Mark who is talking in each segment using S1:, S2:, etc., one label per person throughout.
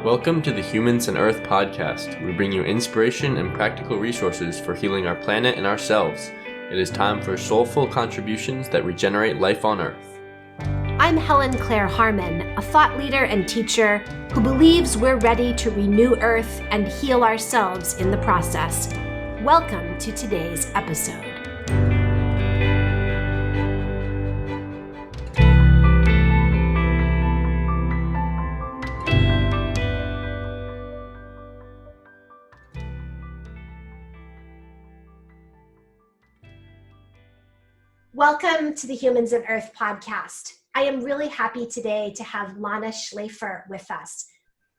S1: Welcome to the Humans and Earth podcast. We bring you inspiration and practical resources for healing our planet and ourselves. It is time for soulful contributions that regenerate life on Earth.
S2: I'm Helen Claire Harmon, a thought leader and teacher who believes we're ready to renew Earth and heal ourselves in the process. Welcome to today's episode. Welcome to the Humans and Earth podcast. I am really happy today to have Lana Shlafer with us.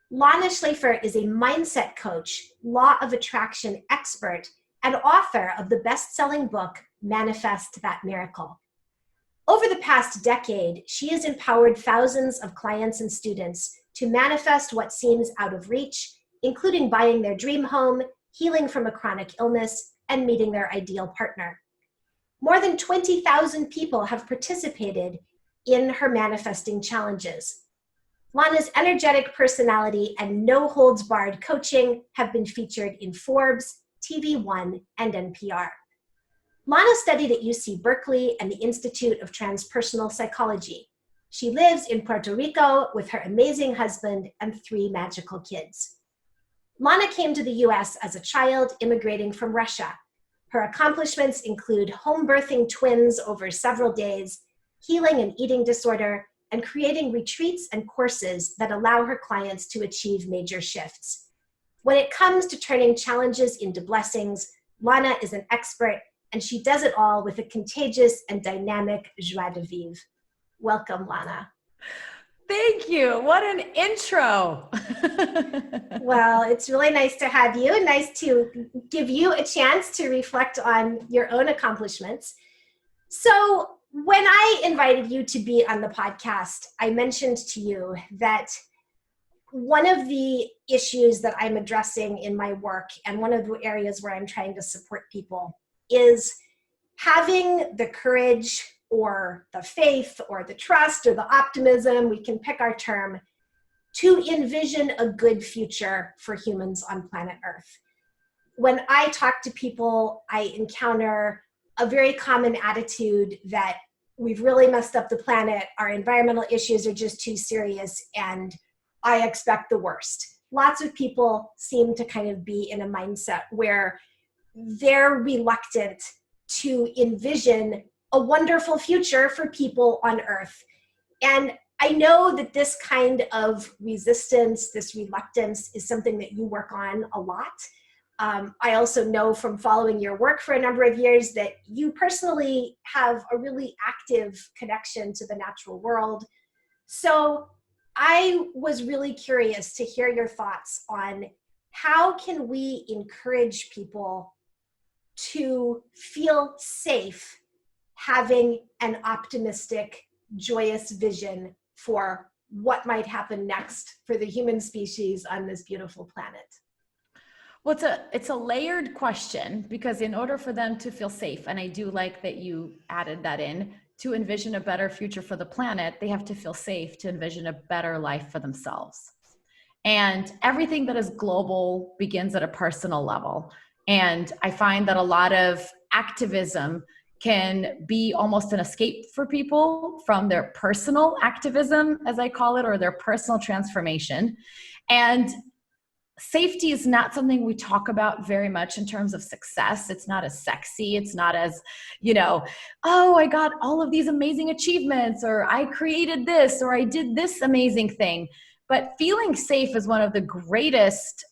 S2: Lana Shlafer is a mindset coach, law of attraction expert, and author of the best-selling book, Manifest That Miracle. Over the past decade, she has empowered thousands of clients and students to manifest what seems out of reach, including buying their dream home, healing from a chronic illness, and meeting their ideal partner. More than 20,000 people have participated in her manifesting challenges. Lana's energetic personality and no-holds-barred coaching have been featured in Forbes, TVOne, and NPR. Lana studied at UC Berkeley and the Institute of Transpersonal Psychology. She lives in Puerto Rico with her amazing husband and 3 magical kids. Lana came to the US as a child immigrating from Russia. Her accomplishments include home birthing twins over several days, healing an eating disorder, and creating retreats and courses that allow her clients to achieve major shifts. When it comes to turning challenges into blessings, Lana is an expert, and she does it all with a contagious and dynamic joie de vivre. Welcome, Lana.
S3: Thank you. What an intro.
S2: Well, it's really nice to have you and nice to give you a chance to reflect on your own accomplishments. So when I invited you to be on the podcast, I mentioned to you that one of the issues that I'm addressing in my work and one of the areas where I'm trying to support people is having the courage or the faith or the trust or the optimism, we can pick our term, to envision a good future for humans on planet Earth. When I talk to people, I encounter a very common attitude that we've really messed up the planet, our environmental issues are just too serious, and I expect the worst. Lots of people seem to kind of be in a mindset where they're reluctant to envision a wonderful future for people on Earth. And I know that this kind of resistance, this reluctance is something that you work on a lot. I also know from following your work for a number of years that you personally have a really active connection to the natural world. So I was really curious to hear your thoughts on how can we encourage people to feel safe having an optimistic, joyous vision for what might happen next for the human species on this beautiful planet?
S3: Well, it's a layered question, because in order for them to feel safe, and I do like that you added that in, to envision a better future for the planet, they have to feel safe to envision a better life for themselves. And everything that is global begins at a personal level. And I find that a lot of activism can be almost an escape for people from their personal activism, as I call it, or their personal transformation. And safety is not something we talk about very much in terms of success. It's not as sexy. It's not as, oh, I got all of these amazing achievements, or I created this, or I did this amazing thing. But feeling safe is one of the greatest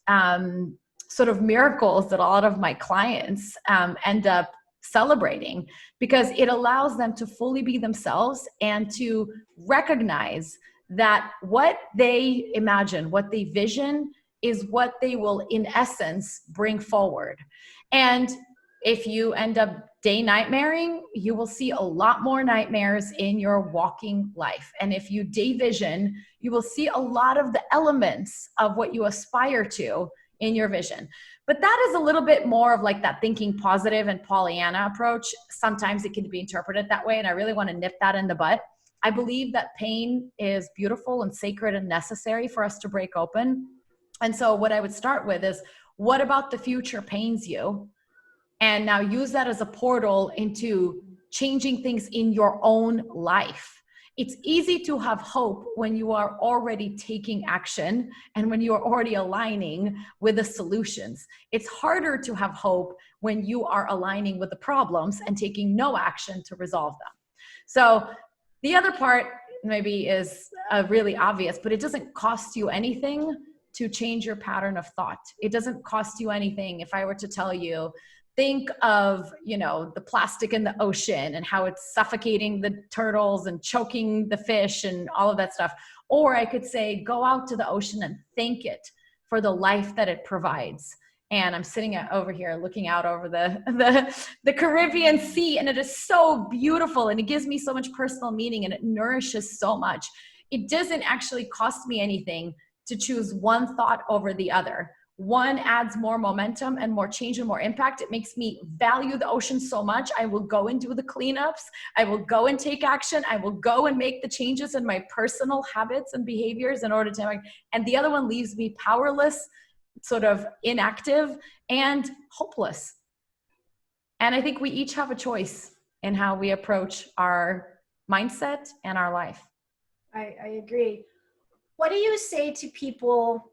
S3: sort of miracles that a lot of my clients end up celebrating, because it allows them to fully be themselves and to recognize that what they imagine, what they vision, is what they will in essence bring forward. And if you end up day nightmaring, you will see a lot more nightmares in your walking life. And if you day vision, you will see a lot of the elements of what you aspire to in your vision. But that is a little bit more of like that thinking positive and Pollyanna approach. Sometimes it can be interpreted that way, and I really want to nip that in the butt. I believe that pain is beautiful and sacred and necessary for us to break open. And so what I would start with is, what about the future pains you? And now use that as a portal into changing things in your own life. It's easy to have hope when you are already taking action and when you are already aligning with the solutions. It's harder to have hope when you are aligning with the problems and taking no action to resolve them. So the other part maybe is really obvious, but it doesn't cost you anything to change your pattern of thought. It doesn't cost you anything if I were to tell you, think of, the plastic in the ocean and how it's suffocating the turtles and choking the fish and all of that stuff. Or I could say, go out to the ocean and thank it for the life that it provides. And I'm sitting over here looking out over the Caribbean Sea, and it is so beautiful, and it gives me so much personal meaning, and it nourishes so much. It doesn't actually cost me anything to choose one thought over the other. One adds more momentum and more change and more impact. It makes me value the ocean so much. I will go and do the cleanups. I will go and take action. I will go and make the changes in my personal habits and behaviors in order to, and the other one leaves me powerless, sort of inactive and hopeless. And I think we each have a choice in how we approach our mindset and our life.
S2: I agree. What do you say to people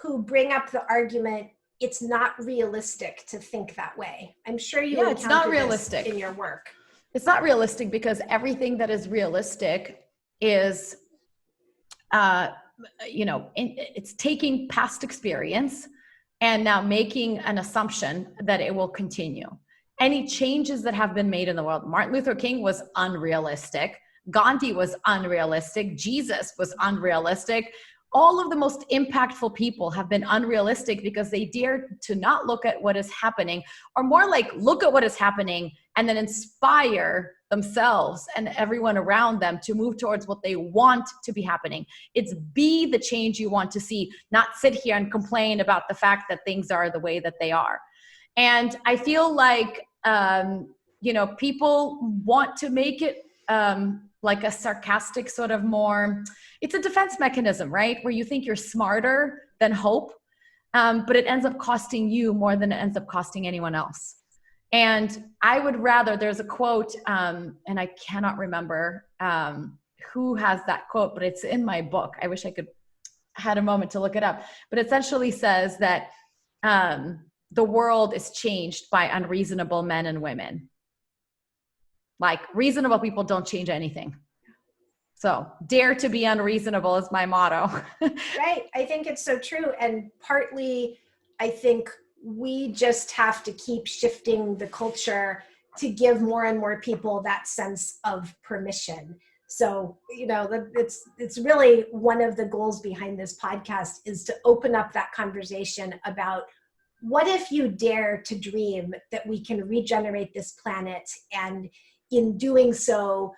S2: who bring up the argument, it's not realistic to think that way? I'm sure you
S3: it's not realistic
S2: in your work.
S3: It's not realistic because everything that is realistic is, it's taking past experience and now making an assumption that it will continue. Any changes that have been made in the world, Martin Luther King was unrealistic. Gandhi was unrealistic. Jesus was unrealistic. All of the most impactful people have been unrealistic because they dare to not look at what is happening, or more like look at what is happening and then inspire themselves and everyone around them to move towards what they want to be happening. It's be the change you want to see, not sit here and complain about the fact that things are the way that they are. And I feel like, people want to make it like a sarcastic sort of more, it's a defense mechanism, right? Where you think you're smarter than hope, but it ends up costing you more than it ends up costing anyone else. And I would rather, there's a quote, and I cannot remember who has that quote, but it's in my book. I wish I had a moment to look it up, but it essentially says that the world is changed by unreasonable men and women. Like, reasonable people don't change anything. So dare to be unreasonable is my motto.
S2: Right. I think it's so true. And partly, I think we just have to keep shifting the culture to give more and more people that sense of permission. So, it's really one of the goals behind this podcast is to open up that conversation about what if you dare to dream that we can regenerate this planet, and in doing so,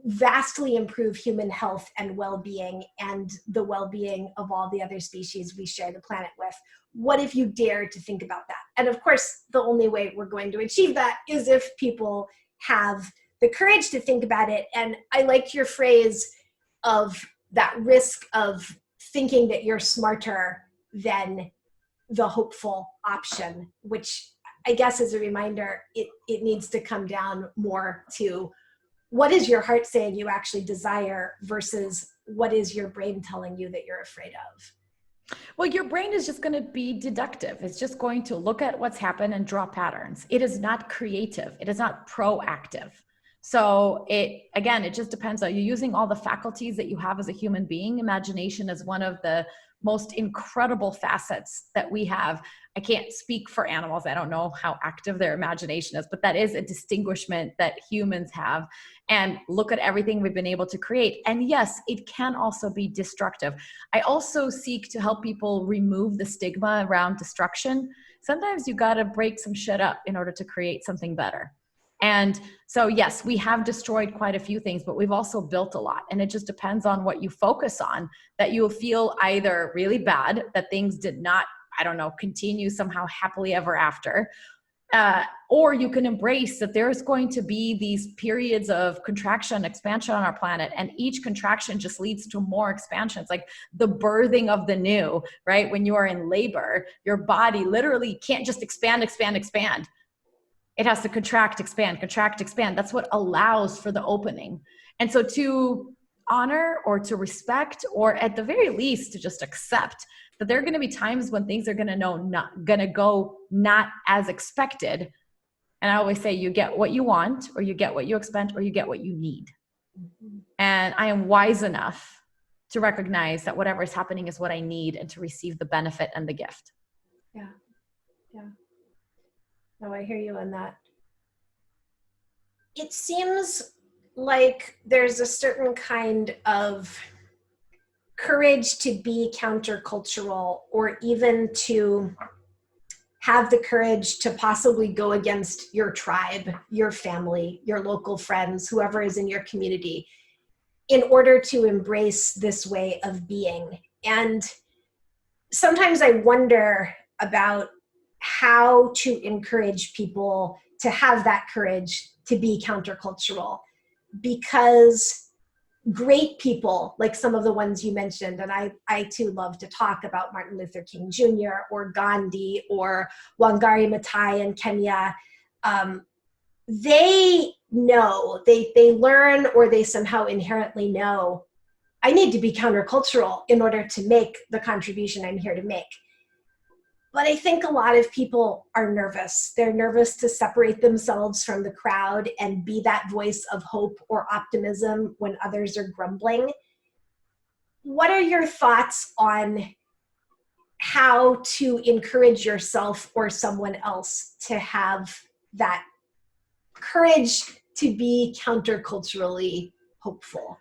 S2: vastly improve human health and well-being and the well-being of all the other species we share the planet with. What if you dare to think about that? And of course, the only way we're going to achieve that is if people have the courage to think about it. And I liked your phrase of that risk of thinking that you're smarter than the hopeful option, which I guess as a reminder, it needs to come down more to what is your heart saying you actually desire versus what is your brain telling you that you're afraid of?
S3: Well, your brain is just going to be deductive. It's just going to look at what's happened and draw patterns. It is not creative. It is not proactive. So it just depends. Are you using all the faculties that you have as a human being? Imagination is one of the most incredible facets that we have. I can't speak for animals. I don't know how active their imagination is, but that is a distinguishment that humans have. And look at everything we've been able to create. And yes, it can also be destructive. I also seek to help people remove the stigma around destruction. Sometimes you got to break some shit up in order to create something better. And so, yes, we have destroyed quite a few things, but we've also built a lot. And it just depends on what you focus on, that you'll feel either really bad that things did not, continue somehow happily ever after. Or you can embrace that there's going to be these periods of contraction, expansion on our planet, and each contraction just leads to more expansion. It's like the birthing of the new, right? When you are in labor, your body literally can't just expand. It has to contract, expand. That's what allows for the opening. And so to honor or to respect, or at the very least to just accept that there are going to be times when things are going to go not as expected. And I always say, you get what you want, or you get what you expect, or you get what you need. Mm-hmm. And I am wise enough to recognize that whatever is happening is what I need, and to receive the benefit and the gift.
S2: Yeah. Yeah. No, I hear you on that. It seems like there's a certain kind of courage to be countercultural, or even to have the courage to possibly go against your tribe, your family, your local friends, whoever is in your community, in order to embrace this way of being. And sometimes I wonder about how to encourage people to have that courage to be countercultural, because great people, like some of the ones you mentioned, and I too love to talk about Martin Luther King Jr. or Gandhi or Wangari Maathai in Kenya, they know, they learn, or they somehow inherently know, I need to be countercultural in order to make the contribution I'm here to make. But I think a lot of people are nervous. They're nervous to separate themselves from the crowd and be that voice of hope or optimism when others are grumbling. What are your thoughts on how to encourage yourself or someone else to have that courage to be counterculturally hopeful?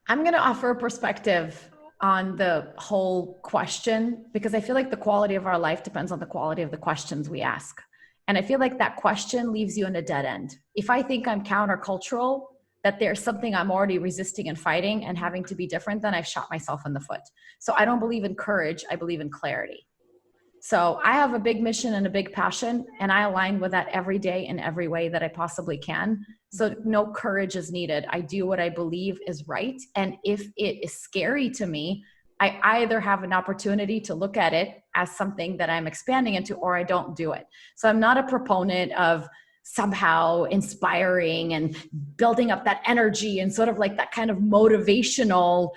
S3: I'm going to offer a perspective on the whole question, because I feel like the quality of our life depends on the quality of the questions we ask. And I feel like that question leaves you in a dead end. If I think I'm countercultural, that there's something I'm already resisting and fighting and having to be different, then I've shot myself in the foot. So I don't believe in courage. I believe in clarity. So I have a big mission and a big passion, and I align with that every day in every way that I possibly can. So no courage is needed. I do what I believe is right. And if it is scary to me, I either have an opportunity to look at it as something that I'm expanding into, or I don't do it. So I'm not a proponent of somehow inspiring and building up that energy and sort of like that kind of motivational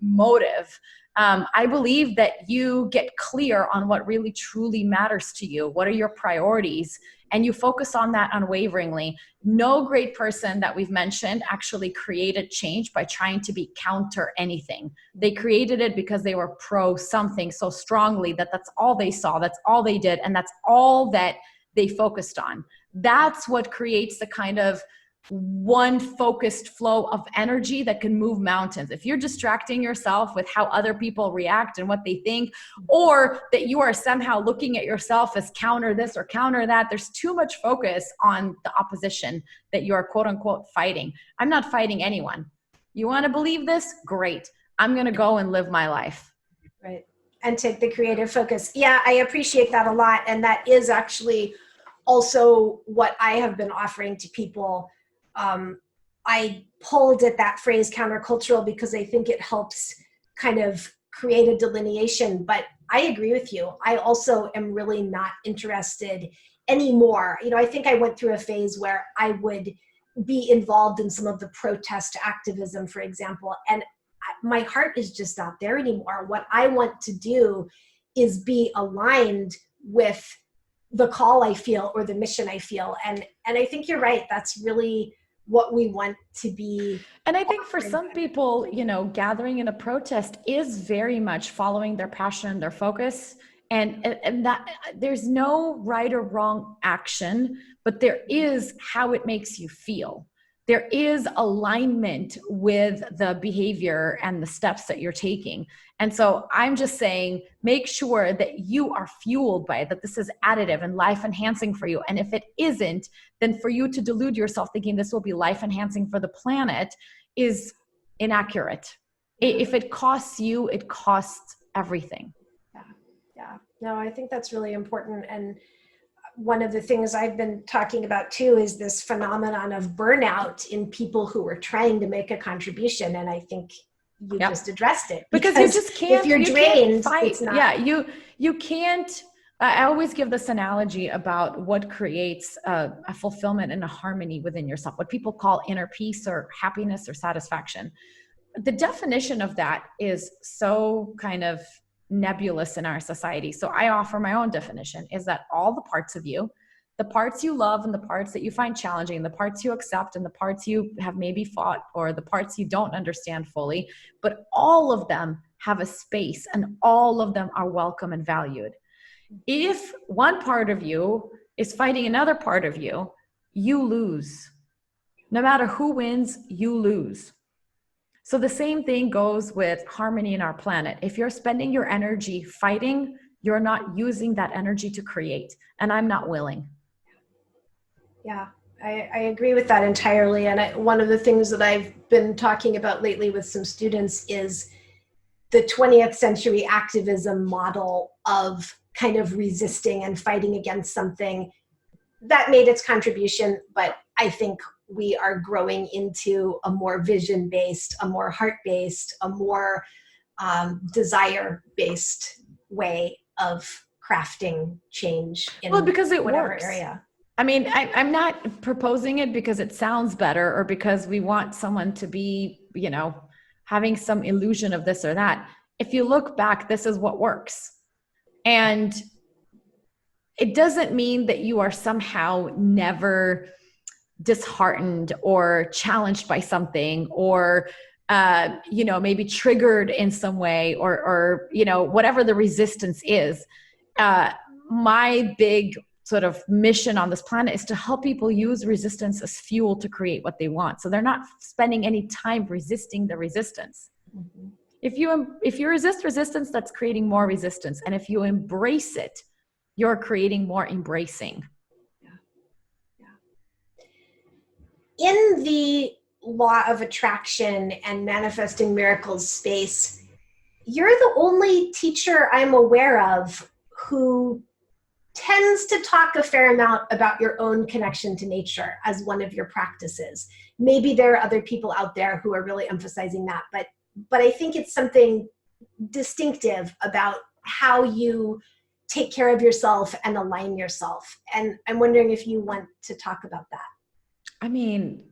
S3: motive. I believe that you get clear on what really truly matters to you. What are your priorities? And you focus on that unwaveringly. No great person that we've mentioned actually created change by trying to be counter anything. They created it because they were pro something so strongly that that's all they saw, that's all they did, and that's all that they focused on. That's what creates the kind of one focused flow of energy that can move mountains. If you're distracting yourself with how other people react and what they think, or that you are somehow looking at yourself as counter this or counter that, there's too much focus on the opposition that you are quote unquote fighting. I'm not fighting anyone. You want to believe this? Great. I'm going to go and live my life.
S2: Right. And take the creative focus. Yeah, I appreciate that a lot. And that is actually also what I have been offering to people. I pulled at that phrase countercultural because I think it helps kind of create a delineation, but I agree with you. I also am really not interested anymore. You know, I think I went through a phase where I would be involved in some of the protest activism, for example, and my heart is just not there anymore. What I want to do is be aligned with the call I feel or the mission I feel. And I think you're right. That's really what we want to be.
S3: And I think for some people, you know, gathering in a protest is very much following their passion, their focus, and that there's no right or wrong action, but there is how it makes you feel. There is alignment with the behavior and the steps that you're taking. And so I'm just saying, make sure that you are fueled by it, that this is additive and life enhancing for you. And if it isn't, then for you to delude yourself thinking this will be life enhancing for the planet is inaccurate. If it costs you, it costs everything.
S2: Yeah. No, I think that's really important. And one of the things I've been talking about too is this phenomenon of burnout in people who are trying to make a contribution. And I think you just addressed it.
S3: Because you just can't,
S2: if you're drained,
S3: fight.
S2: It's not.
S3: Yeah, you can't. I always give this analogy about what creates a fulfillment and a harmony within yourself, what people call inner peace or happiness or satisfaction. The definition of that is so kind of nebulous in our society. So I offer my own definition, is that all the parts of you, the parts you love and the parts that you find challenging, the parts you accept and the parts you have maybe fought, or the parts you don't understand fully, but all of them have a space and all of them are welcome and valued. If one part of you is fighting another part of you, you lose. No matter who wins, you lose. So the same thing goes with harmony in our planet. If you're spending your energy fighting, you're not using that energy to create. And I'm not willing.
S2: Yeah, I agree with that entirely. And one of the things that I've been talking about lately with some students is the 20th century activism model of kind of resisting and fighting against something that made its contribution. But I think we are growing into a more vision-based, a more heart-based, a more desire-based way of crafting change in
S3: because it
S2: whatever
S3: works.
S2: Area.
S3: I mean, I'm not proposing it because it sounds better or because we want someone to be, having some illusion of this or that. If you look back, this is what works. And it doesn't mean that you are somehow never disheartened or challenged by something or, maybe triggered in some way or whatever the resistance is. My big sort of mission on this planet is to help people use resistance as fuel to create what they want. So they're not spending any time resisting the resistance. Mm-hmm. If you resist resistance, that's creating more resistance. And if you embrace it, you're creating more embracing.
S2: In the law of attraction and manifesting miracles space, you're the only teacher I'm aware of who tends to talk a fair amount about your own connection to nature as one of your practices. Maybe there are other people out there who are really emphasizing that, but I think it's something distinctive about how you take care of yourself and align yourself. And I'm wondering if you want to talk about that.
S3: I mean,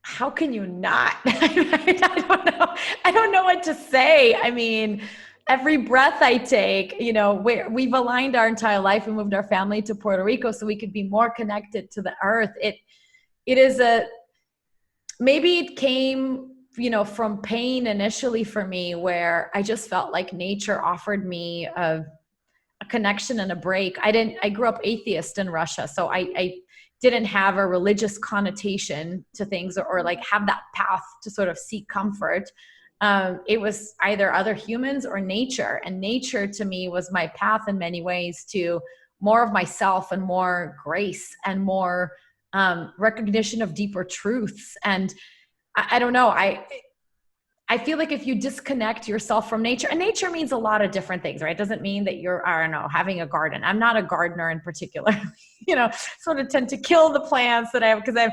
S3: how can you not? I don't know what to say. I mean, every breath I take, we've aligned our entire life. We moved our family to Puerto Rico so we could be more connected to the earth. It is maybe it came, from pain initially for me, where I just felt like nature offered me a connection and a break. I grew up atheist in Russia, so I didn't have a religious connotation to things or like have that path to sort of seek comfort. It was either other humans or nature. And nature to me was my path in many ways to more of myself and more grace and more recognition of deeper truths. And I don't know, I feel like if you disconnect yourself from nature, and nature means a lot of different things, right? It doesn't mean that you're, having a garden. I'm not a gardener in particular, sort of tend to kill the plants that I have because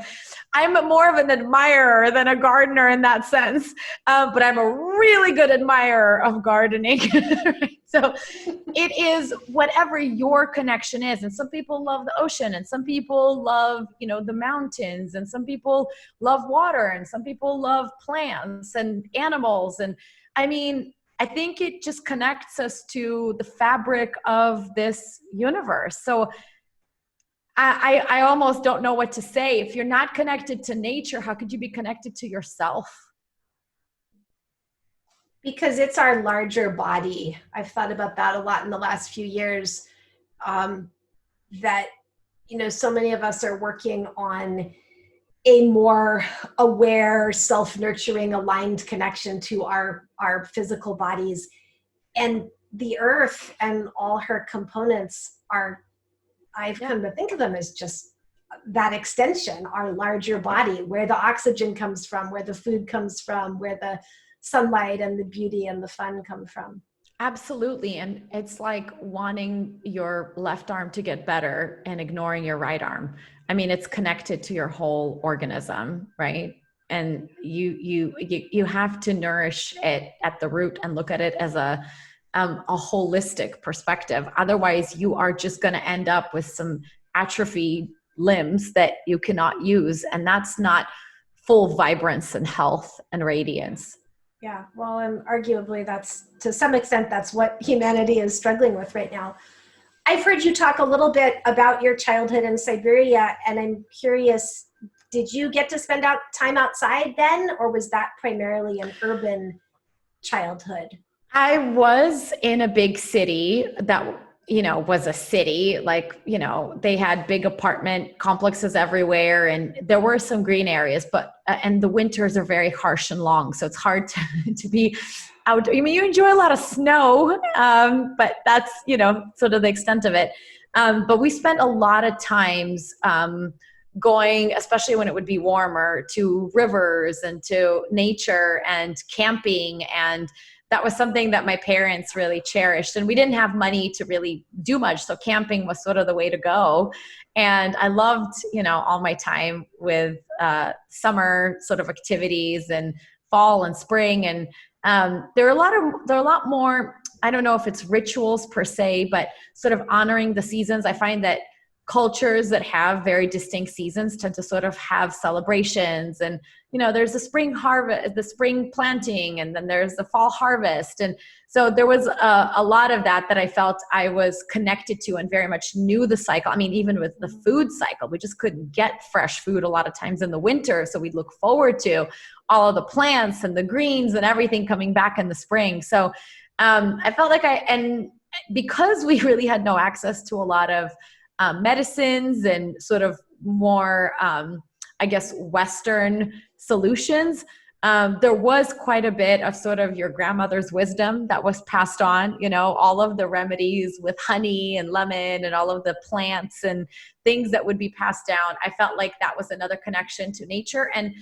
S3: I'm more of an admirer than a gardener in that sense. But I'm a really good admirer of gardening. Right? So it is whatever your connection is. And some people love the ocean and some people love, the mountains and some people love water and some people love plants and animals. And I mean, I think it just connects us to the fabric of this universe. So I almost don't know what to say. If you're not connected to nature, how could you be connected to yourself?
S2: Because it's our larger body. I've thought about that a lot in the last few years, that, so many of us are working on a more aware, self-nurturing, aligned connection to our physical bodies. And the earth and all her components I've come to think of them as just that extension, our larger body, where the oxygen comes from, where the food comes from, where the sunlight and the beauty and the fun come from.
S3: Absolutely. And it's like wanting your left arm to get better and ignoring your right arm. I mean, it's connected to your whole organism, right? And you have to nourish it at the root and look at it as a holistic perspective. Otherwise, you are just going to end up with some atrophied limbs that you cannot use. And that's not full vibrance and health and radiance.
S2: Yeah, well, and arguably that's, to some extent, that's what humanity is struggling with right now. I've heard you talk a little bit about your childhood in Siberia, and I'm curious, did you get to spend time outside then, or was that primarily an urban childhood?
S3: I was in a big city that, was a city, like, they had big apartment complexes everywhere and there were some green areas, but, and the winters are very harsh and long. So it's hard to be out. I mean, you enjoy a lot of snow, but that's, sort of the extent of it. But we spent a lot of times, going, especially when it would be warmer, to rivers and to nature and camping. And that was something that my parents really cherished. And we didn't have money to really do much. So camping was sort of the way to go. And I loved, all my time with summer sort of activities and fall and spring. And there are a lot more, I don't know if it's rituals per se, but sort of honoring the seasons. I find that cultures that have very distinct seasons tend to sort of have celebrations, and there's the spring harvest, the spring planting, and then there's the fall harvest. And so there was a lot of that I felt I was connected to and very much knew the cycle. I mean, even with the food cycle, we just couldn't get fresh food a lot of times in the winter, so we'd look forward to all of the plants and the greens and everything coming back in the spring. So I felt like and because we really had no access to a lot of medicines and sort of more, I guess, Western solutions, there was quite a bit of sort of your grandmother's wisdom that was passed on, all of the remedies with honey and lemon and all of the plants and things that would be passed down. I felt like that was another connection to nature and,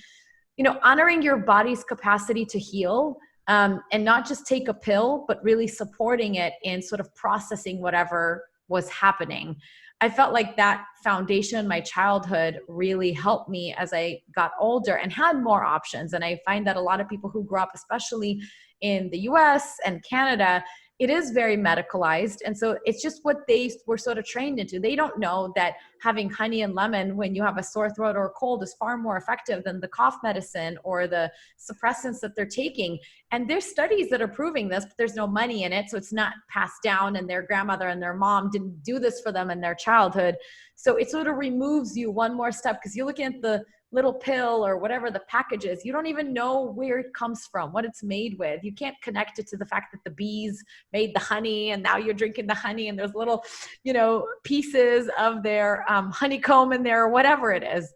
S3: honoring your body's capacity to heal, and not just take a pill, but really supporting it in sort of processing whatever was happening. I felt like that foundation in my childhood really helped me as I got older and had more options. And I find that a lot of people who grew up, especially in the US and Canada, it is very medicalized. And so it's just what they were sort of trained into. They don't know that having honey and lemon when you have a sore throat or a cold is far more effective than the cough medicine or the suppressants that they're taking. And there's studies that are proving this, but there's no money in it. So it's not passed down, and their grandmother and their mom didn't do this for them in their childhood. So it sort of removes you one more step, because you're looking at the little pill or whatever the package is. You don't even know where it comes from, what it's made with. You can't connect it to the fact that the bees made the honey and now you're drinking the honey and there's little, pieces of their honeycomb in there or whatever it is.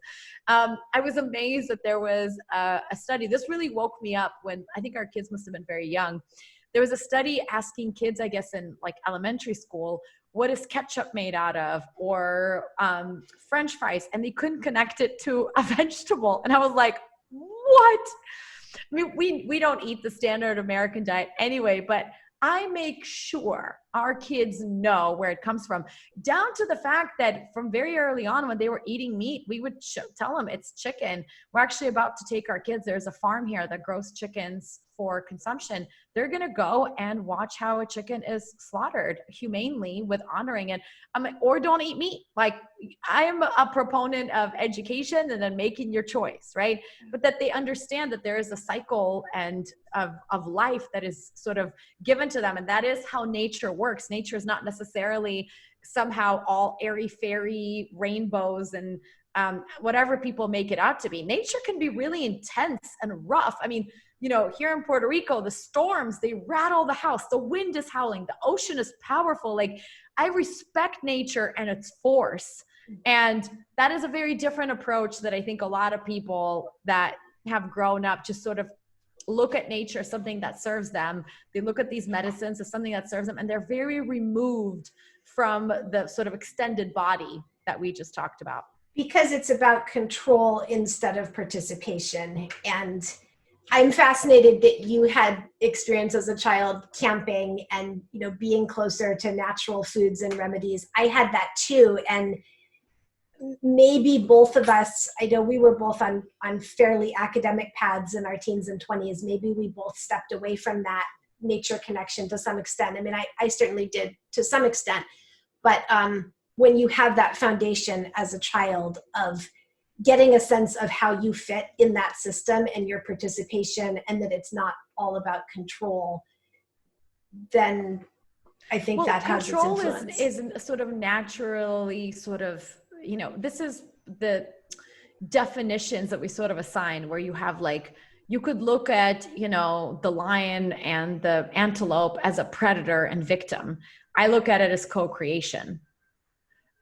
S3: I was amazed that there was a study. This really woke me up when I think our kids must have been very young. There was a study asking kids, I guess, in like elementary school, what is ketchup made out of, or French fries, and they couldn't connect it to a vegetable. And I was like, what? I mean, we don't eat the standard American diet anyway, but I make sure our kids know where it comes from, down to the fact that from very early on when they were eating meat, we would tell them it's chicken. We're actually about to take our kids. There's a farm here that grows chickens for consumption. They're going to go and watch how a chicken is slaughtered humanely with honoring it. Or don't eat meat. Like, I am a proponent of education and then making your choice, right? But that they understand that there is a cycle and of life that is sort of given to them. And that is how nature works. Nature is not necessarily somehow all airy-fairy rainbows and whatever people make it out to be. Nature can be really intense and rough. I mean, here in Puerto Rico, the storms, they rattle the house. The wind is howling. The ocean is powerful. Like, I respect nature and its force. And that is a very different approach that I think a lot of people that have grown up just sort of look at nature as something that serves them. They look at these medicines as something that serves them, and they're very removed from the sort of extended body that we just talked about.
S2: Because it's about control instead of participation. And I'm fascinated that you had experience as a child camping and, being closer to natural foods and remedies. I had that too. And maybe both of us, I know we were both on fairly academic paths in our teens and 20s. Maybe we both stepped away from that nature connection to some extent. I mean, I certainly did to some extent. But when you have that foundation as a child of getting a sense of how you fit in that system and your participation, and that it's not all about control, then I think that has its influence.
S3: Control is sort of naturally sort of, this is the definitions that we sort of assign, where you have like, you could look at, the lion and the antelope as a predator and victim. I look at it as co-creation.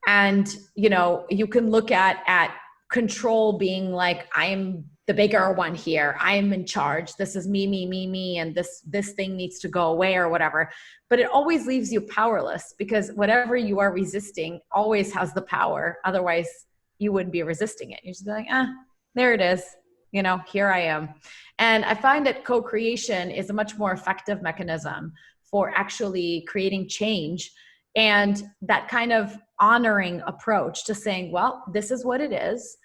S3: And, you can look at control being like, I'm the bigger one here. I'm in charge. This is me, and this thing needs to go away or whatever. But it always leaves you powerless, because whatever you are resisting always has the power. Otherwise, you wouldn't be resisting it. You're just be like, there it is. Here I am. And I find that co-creation is a much more effective mechanism for actually creating change, and that kind of honoring approach to saying, well, this is what it is.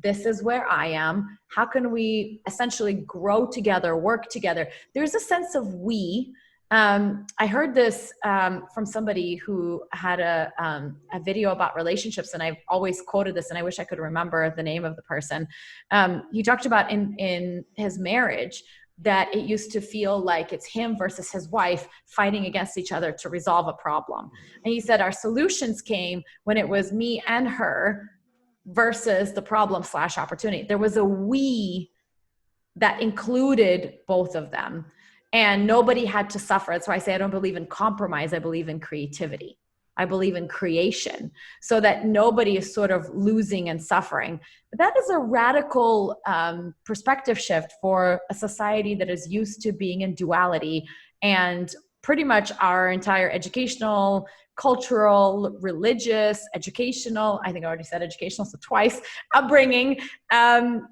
S3: This is where I am. How can we essentially grow together, work together? There's a sense of we. I heard this from somebody who had a video about relationships, and I've always quoted this, and I wish I could remember the name of the person. He talked about in his marriage that it used to feel like it's him versus his wife fighting against each other to resolve a problem. And he said our solutions came when it was me and her versus the problem / opportunity. There was a we that included both of them, and nobody had to suffer. That's why I say I don't believe in compromise. I believe in creativity. I believe in creation, so that nobody is sort of losing and suffering. But that is a radical perspective shift for a society that is used to being in duality, and pretty much our entire educational, cultural, religious, educational, I think I already said educational, so twice, upbringing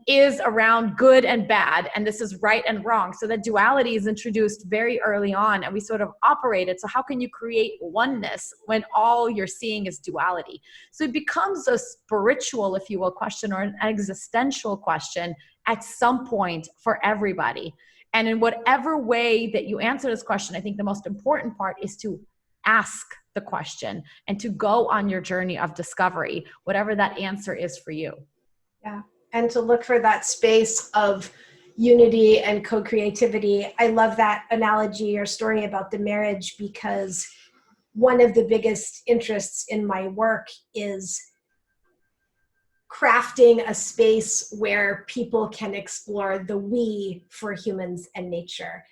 S3: is around good and bad, and this is right and wrong. So that duality is introduced very early on, and we sort of operate it. So how can you create oneness when all you're seeing is duality? So it becomes a spiritual, if you will, question, or an existential question at some point for everybody. And in whatever way that you answer this question, I think the most important part is to ask the question and to go on your journey of discovery, whatever that answer is for you.
S2: Yeah. And to look for that space of unity and co-creativity. I love that analogy or story about the marriage, because one of the biggest interests in my work is crafting a space where people can explore the we for humans and nature.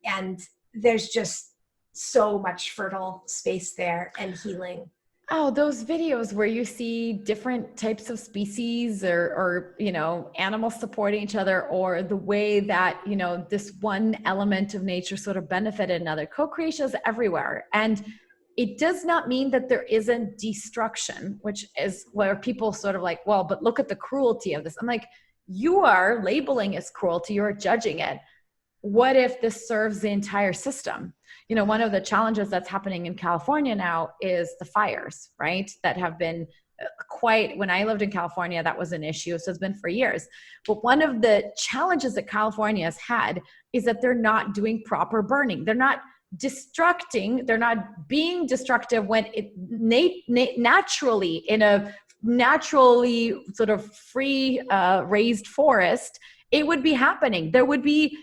S2: And there's just so much fertile space there and healing.
S3: Oh, those videos where you see different types of species or animals supporting each other, or the way that, this one element of nature sort of benefited another. Co-creation is everywhere. And it does not mean that there isn't destruction, which is where people sort of like, well, but look at the cruelty of this. I'm like, you are labeling as cruelty, you're judging it. What if this serves the entire system? One of the challenges that's happening in California now is the fires, right? That have been when I lived in California, that was an issue. So it's been for years. But one of the challenges that California has had is that they're not doing proper burning. They're not destructing, they're not being destructive when it naturally, in a naturally sort of free raised forest, it would be happening. There would be,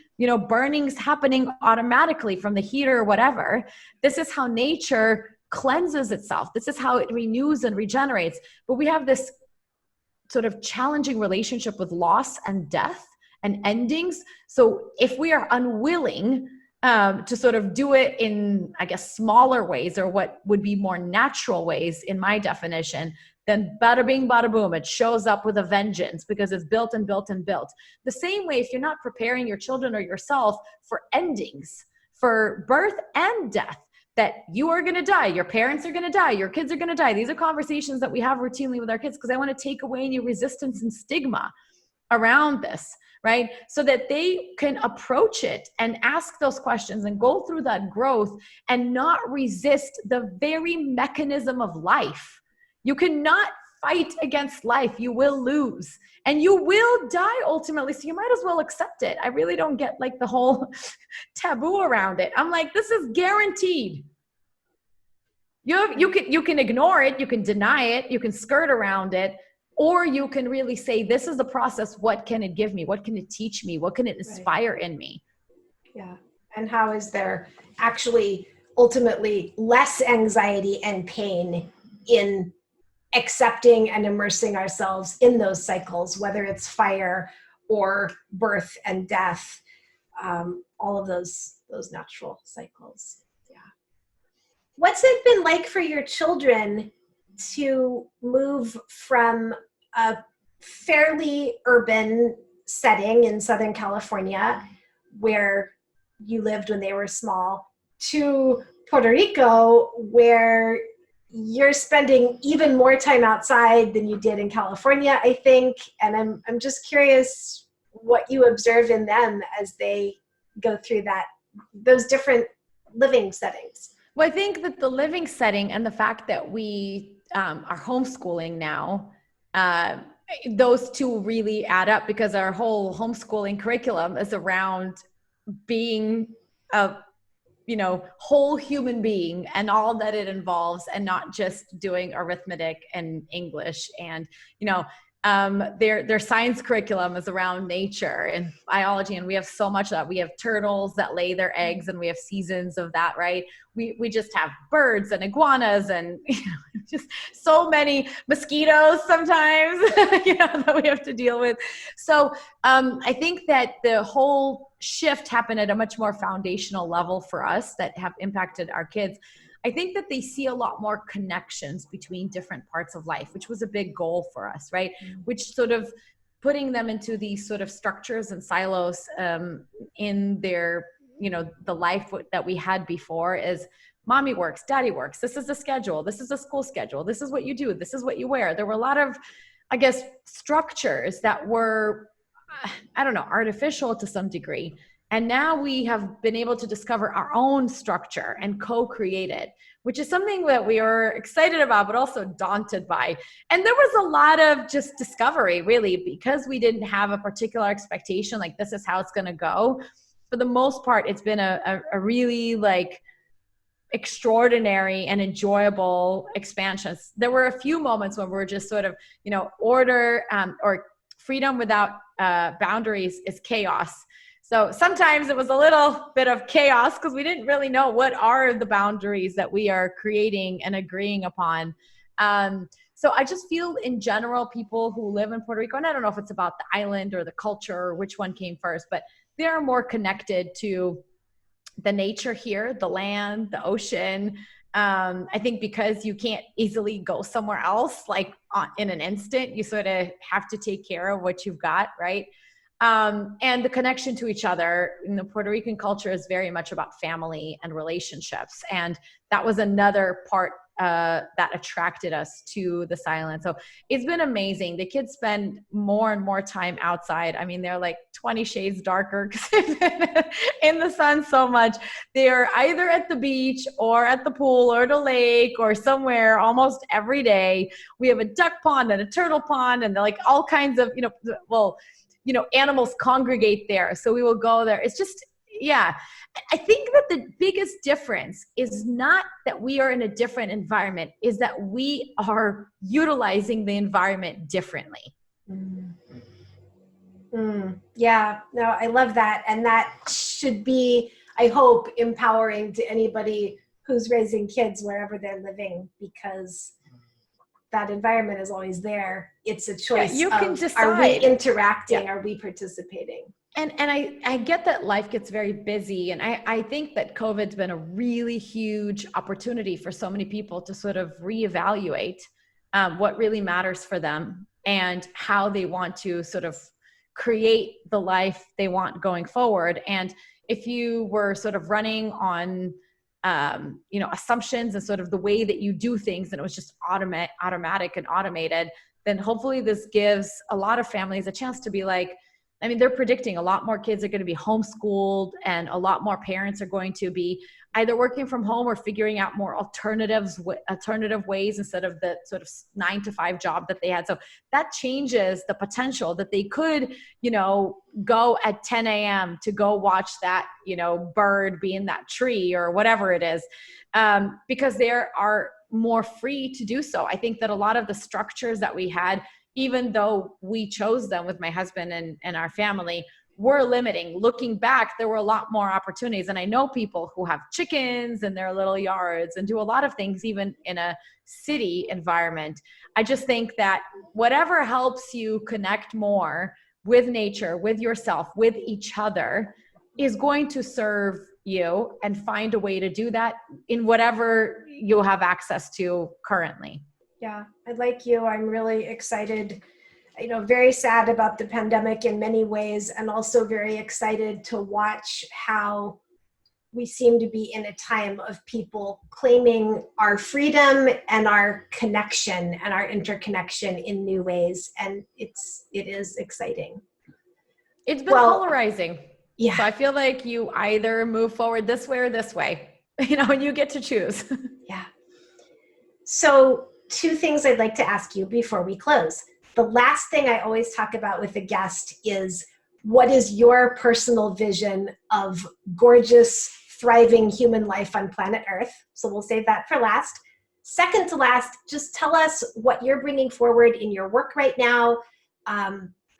S3: burnings happening automatically from the heater or whatever. This is how nature cleanses itself. This is how it renews and regenerates. But we have this sort of challenging relationship with loss and death and endings. So if we are unwilling to sort of do it in, I guess, smaller ways, or what would be more natural ways in my definition, then bada bing, bada boom, it shows up with a vengeance, because it's built and built and built. The same way, if you're not preparing your children or yourself for endings, for birth and death, that you are going to die, your parents are going to die, your kids are going to die. These are conversations that we have routinely with our kids, because I want to take away any resistance and stigma around this. right? So that they can approach it and ask those questions and go through that growth and not resist the very mechanism of life. You cannot fight against life. You will lose and you will die ultimately. So you might as well accept it. I really don't get like the whole taboo around it. I'm like, this is guaranteed. You can ignore it. You can deny it. You can skirt around it. Or you can really say, this is the process. What can it give me? What can it teach me? What can it inspire in me?
S2: Yeah. And how is there actually ultimately less anxiety and pain in accepting and immersing ourselves in those cycles, whether it's fire or birth and death, all of those natural cycles. Yeah. What's it been like for your children to move from a fairly urban setting in Southern California, where you lived when they were small, to Puerto Rico, where you're spending even more time outside than you did in California, I think. And I'm just curious what you observe in them as they go through those different living settings.
S3: Well, I think that the living setting and the fact that we are homeschooling now, those two really add up, because our whole homeschooling curriculum is around being a whole human being and all that it involves, and not just doing arithmetic and English. And, their science curriculum is around nature and biology. And we have so much of that. We have turtles that lay their eggs and we have seasons of that, right? We just have birds and iguanas and, just so many mosquitoes sometimes, that we have to deal with. So I think that the whole shift happened at a much more foundational level for us that have impacted our kids. I think that they see a lot more connections between different parts of life, which was a big goal for us, right? Mm-hmm. Which sort of putting them into these sort of structures and silos in their, the life that we had before is mommy works, daddy works. This is the schedule. This is the school schedule. This is what you do. This is what you wear. There were a lot of, I guess, structures that were, artificial to some degree. And now we have been able to discover our own structure and co-create it, which is something that we are excited about, but also daunted by. And there was a lot of just discovery, really, because we didn't have a particular expectation, like this is how it's going to go. For the most part, it's been a really extraordinary and enjoyable expansions. There were a few moments when we were just sort of, order or freedom without boundaries is chaos. So sometimes it was a little bit of chaos because we didn't really know what are the boundaries that we are creating and agreeing upon. So I just feel in general, people who live in Puerto Rico, and I don't know if it's about the island or the culture or which one came first, but they are more connected to the nature here, the land, the ocean. I think because you can't easily go somewhere else, like in an instant, you sort of have to take care of what you've got, right? And the connection to each other in the Puerto Rican culture is very much about family and relationships. And that was another part that attracted us to this island. So it's been amazing. The kids spend more and more time outside. I mean, they're like 20 shades darker because they've been in the sun so much. They're either at the beach or at the pool or the lake or somewhere almost every day. We have a duck pond and a turtle pond and they're like all kinds of, animals congregate there. So we will go there. It's just, yeah. I think that the biggest difference is not that we are in a different environment, is that we are utilizing the environment differently.
S2: Yeah, no, I love that. And that should be, I hope, empowering to anybody who's raising kids wherever they're living, because that environment is always there. It's a choice.
S3: Yeah, you can decide.
S2: Are we interacting? Yeah. Are we participating?
S3: And I get that life gets very busy. And I think that COVID's been a really huge opportunity for so many people to sort of reevaluate what really matters for them and how they want to sort of create the life they want going forward. And if you were sort of running on assumptions and sort of the way that you do things, and it was just automatic and automated, then hopefully this gives a lot of families a chance to be like, I mean, they're predicting a lot more kids are going to be homeschooled, and a lot more parents are going to be either working from home or figuring out more alternative ways instead of the sort of 9-to-5 job that they had. So that changes the potential that they could, go at 10 a.m. to go watch that, bird be in that tree or whatever it is, because they are more free to do so. I think that a lot of the structures that we had, even though we chose them with my husband and our family, were limiting. Looking back, there were a lot more opportunities. And I know people who have chickens in their little yards and do a lot of things, even in a city environment. I just think that whatever helps you connect more with nature, with yourself, with each other, is going to serve you, and find a way to do that in whatever you have access to currently.
S2: Yeah, I'd like you. I'm really excited, very sad about the pandemic in many ways, and also very excited to watch how we seem to be in a time of people claiming our freedom and our connection and our interconnection in new ways. And it is exciting.
S3: It's been polarizing.
S2: Yeah.
S3: So I feel like you either move forward this way or this way, and you get to choose.
S2: Yeah. So 2 things I'd like to ask you before we close. The last thing I always talk about with a guest is, what is your personal vision of gorgeous, thriving human life on planet Earth? So we'll save that for last. Second to last, just tell us what you're bringing forward in your work right now.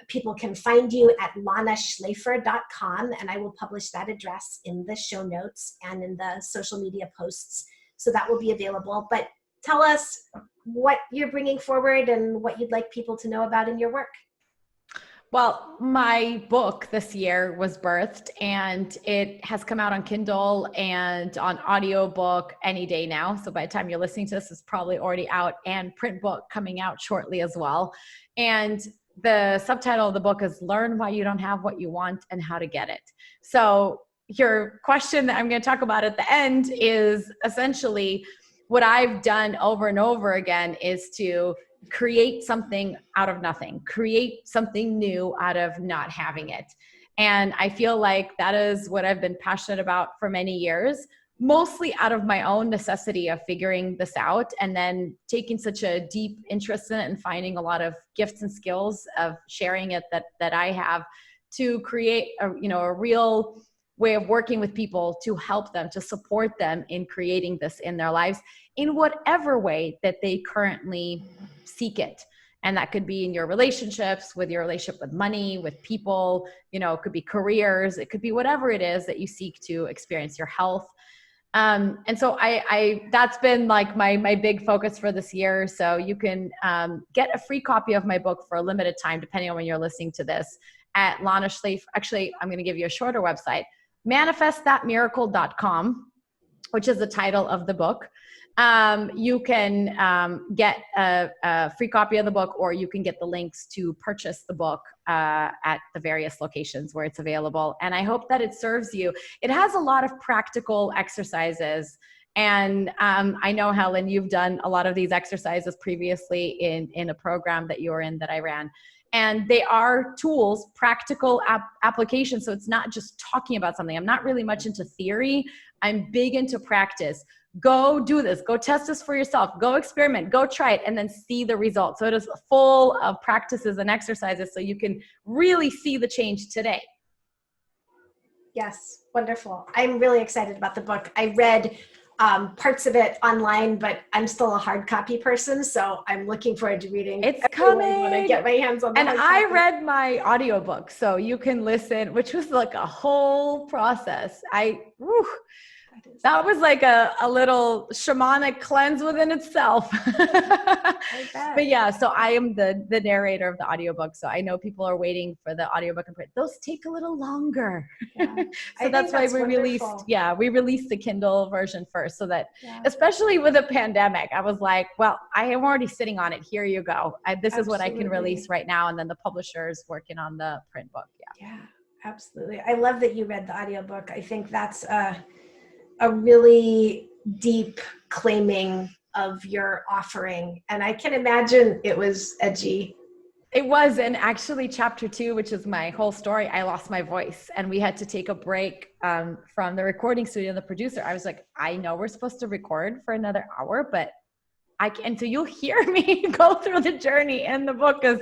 S2: People can find you at lanashlafer.com, and I will publish that address in the show notes and in the social media posts. So that will be available. But tell us what you're bringing forward and what you'd like people to know about in your work.
S3: Well, my book this year was birthed, and it has come out on Kindle and on audiobook any day now. So by the time you're listening to this, it's probably already out, and print book coming out shortly as well. And the subtitle of the book is Learn Why You Don't Have What You Want and How to Get It. So your question that I'm going to talk about at the end is essentially what I've done over and over again is to create something out of nothing, create something new out of not having it. And I feel like that is what I've been passionate about for many years, mostly out of my own necessity of figuring this out, and then taking such a deep interest in it and finding a lot of gifts and skills of sharing it that I have to create a real way of working with people to help them, to support them in creating this in their lives in whatever way that they currently seek it. And that could be in your relationships, with your relationship with money, with people, it could be careers, it could be whatever it is that you seek to experience, your health. And so I that's been like my big focus for this year. So you can get a free copy of my book for a limited time, depending on when you're listening to this, at Lana Shlafer. Actually, I'm going to give you a shorter website, manifestthatmiracle.com, which is the title of the book. You can get a free copy of the book, or you can get the links to purchase the book at the various locations where it's available. And I hope that it serves you. It has a lot of practical exercises. And I know, Helen, you've done a lot of these exercises previously in a program that you were in that I ran. And they are tools, practical applications. So it's not just talking about something. I'm not really much into theory. I'm big into practice. Go do this. Go test this for yourself. Go experiment. Go try it, and then see the results. So it is full of practices and exercises so you can really see the change today.
S2: Yes, wonderful. I'm really excited about the book. I read parts of it online, but I'm still a hard copy person, so I'm looking forward to reading.
S3: It's coming
S2: when I get my hands on the
S3: And
S2: hard
S3: I
S2: copy.
S3: read my audiobook, so you can listen, which was like a whole process. That was like a little shamanic cleanse within itself. But yeah, so I am the narrator of the audiobook. So I know people are waiting for the audiobook and print. Those take a little longer.
S2: Yeah.
S3: So that's why we released the Kindle version first, so that especially with a pandemic, I was like, well, I am already sitting on it. Here you go. This is what I can release right now. And then the publisher is working on the print book.
S2: Yeah, absolutely. I love that you read the audiobook. I think that's a really deep claiming of your offering. And I can imagine it was edgy.
S3: It was, and actually chapter 2, which is my whole story, I lost my voice and we had to take a break from the recording studio and the producer. I was like, I know we're supposed to record for another hour, but so you'll hear me go through the journey in the book, because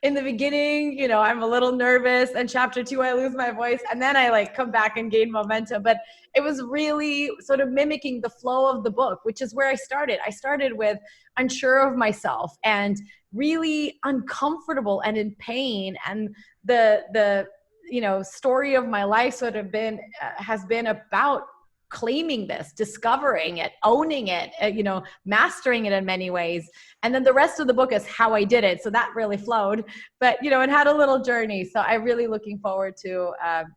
S3: in the beginning, you know, I'm a little nervous, and chapter 2, I lose my voice, and then I like come back and gain momentum. But it was really sort of mimicking the flow of the book, which is where I started. I started with unsure of myself and really uncomfortable and in pain. And the you know, story of my life sort of has been about claiming this, discovering it, owning it, you know, mastering it in many ways. And then the rest of the book is how I did it. So that really flowed, but, you know, it had a little journey. So I'm really looking forward to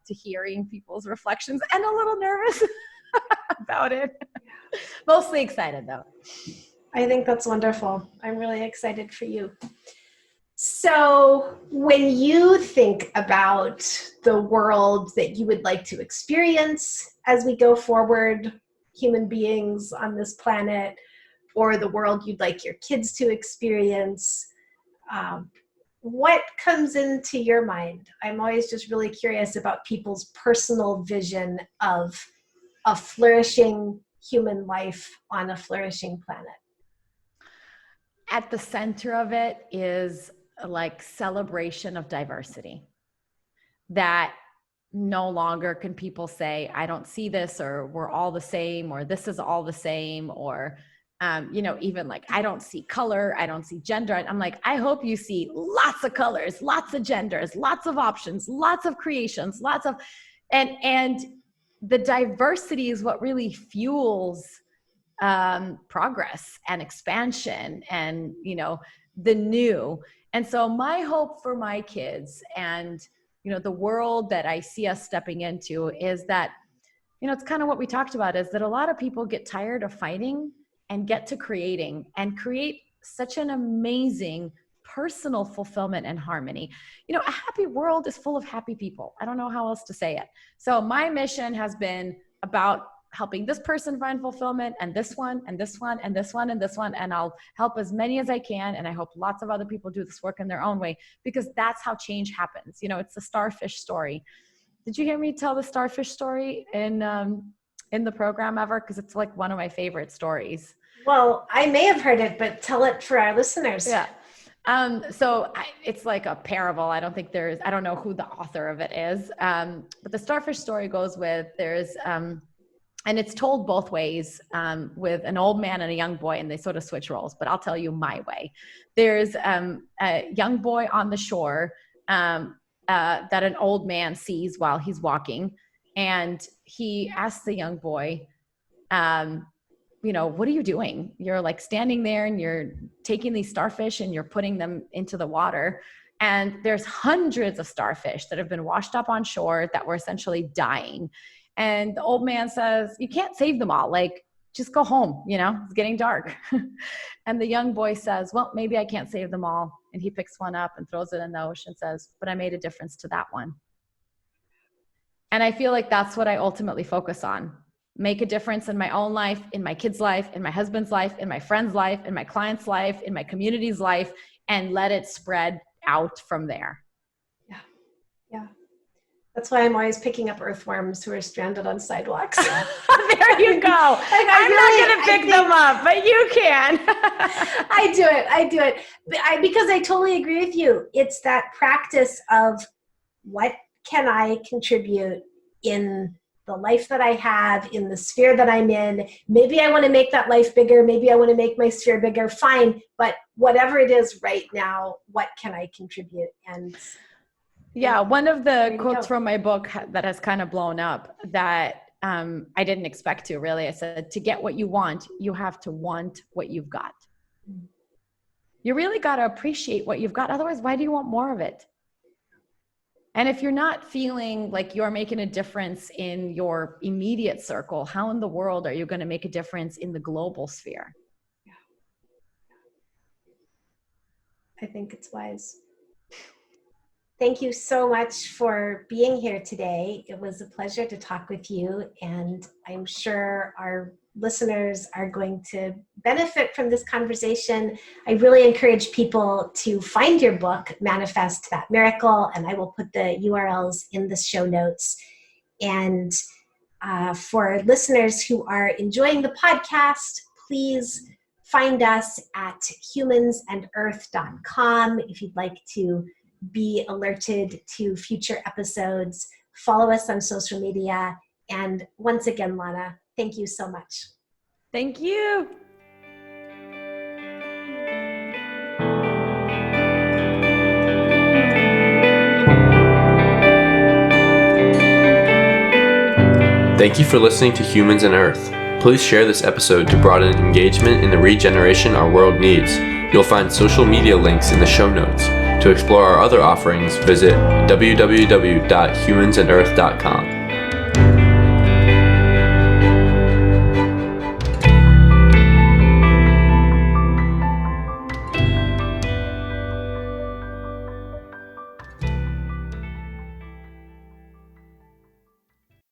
S3: hearing people's reflections, and a little nervous about it. Mostly excited though.
S2: I think that's wonderful. I'm really excited for you. So when you think about the world that you would like to experience as we go forward, human beings on this planet, or the world you'd like your kids to experience, what comes into your mind? I'm always just really curious about people's personal vision of a flourishing human life on a flourishing planet.
S3: At the center of it is like celebration of diversity, that no longer can people say, I don't see this, or we're all the same, or this is all the same, or, you know, even like, I don't see color, I don't see gender. I'm like, I hope you see lots of colors, lots of genders, lots of options, lots of creations, lots of, and the diversity is what really fuels progress and expansion and, you know, the new. And so my hope for my kids and, you know, the world that I see us stepping into is that, you know, it's kind of what we talked about, is that a lot of people get tired of fighting and get to creating and create such an amazing personal fulfillment and harmony. You know, a happy world is full of happy people. I don't know how else to say it. So my mission has been about helping this person find fulfillment, and this one, and this one, and this one, and this one. And I'll help as many as I can. And I hope lots of other people do this work in their own way, because that's how change happens. You know, it's the Starfish Story. Did you hear me tell the Starfish Story in the program ever? Because it's like one of my favorite stories.
S2: Well, I may have heard it, but tell it for our listeners.
S3: Yeah. It's like a parable. I don't know who the author of it is. But the Starfish Story goes with, and it's told both ways, with an old man and a young boy, and they sort of switch roles, but I'll tell you my way. There's a young boy on the shore that an old man sees while he's walking. And he asks the young boy, you know, what are you doing? You're like standing there and you're taking these starfish and you're putting them into the water. And there's hundreds of starfish that have been washed up on shore that were essentially dying. And the old man says, you can't save them all. Like, just go home, you know, it's getting dark. And the young boy says, well, maybe I can't save them all. And he picks one up and throws it in the ocean and says, but I made a difference to that one. And I feel like that's what I ultimately focus on. Make a difference in my own life, in my kids' life, in my husband's life, in my friend's life, in my client's life, in my community's life, and let it spread out from there.
S2: Yeah. That's why I'm always picking up earthworms who are stranded on sidewalks.
S3: There you go. I'm not going to pick them up, but you can.
S2: I do it. Because I totally agree with you. It's that practice of, what can I contribute in the life that I have, in the sphere that I'm in? Maybe I want to make that life bigger. Maybe I want to make my sphere bigger. Fine. But whatever it is right now, what can I contribute? And
S3: yeah, one of the quotes from my book that has kind of blown up that I didn't expect to, really. I said, to get what you want, you have to want what you've got. You really got to appreciate what you've got. Otherwise, why do you want more of it? And if you're not feeling like you're making a difference in your immediate circle, how in the world are you going to make a difference in the global sphere?
S2: I think it's wise. Thank you so much for being here today. It was a pleasure to talk with you, and I'm sure our listeners are going to benefit from this conversation. I really encourage people to find your book, Manifest That Miracle, and I will put the URLs in the show notes. And for listeners who are enjoying the podcast, please find us at humansandearth.com if you'd like to be alerted to future episodes. Follow us on social media. And once again, Lana, thank you so much.
S3: Thank you.
S1: Thank you for listening to Humans and Earth. Please share this episode to broaden engagement in the regeneration our world needs. You'll find social media links in the show notes. To explore our other offerings, visit www.humansandearth.com.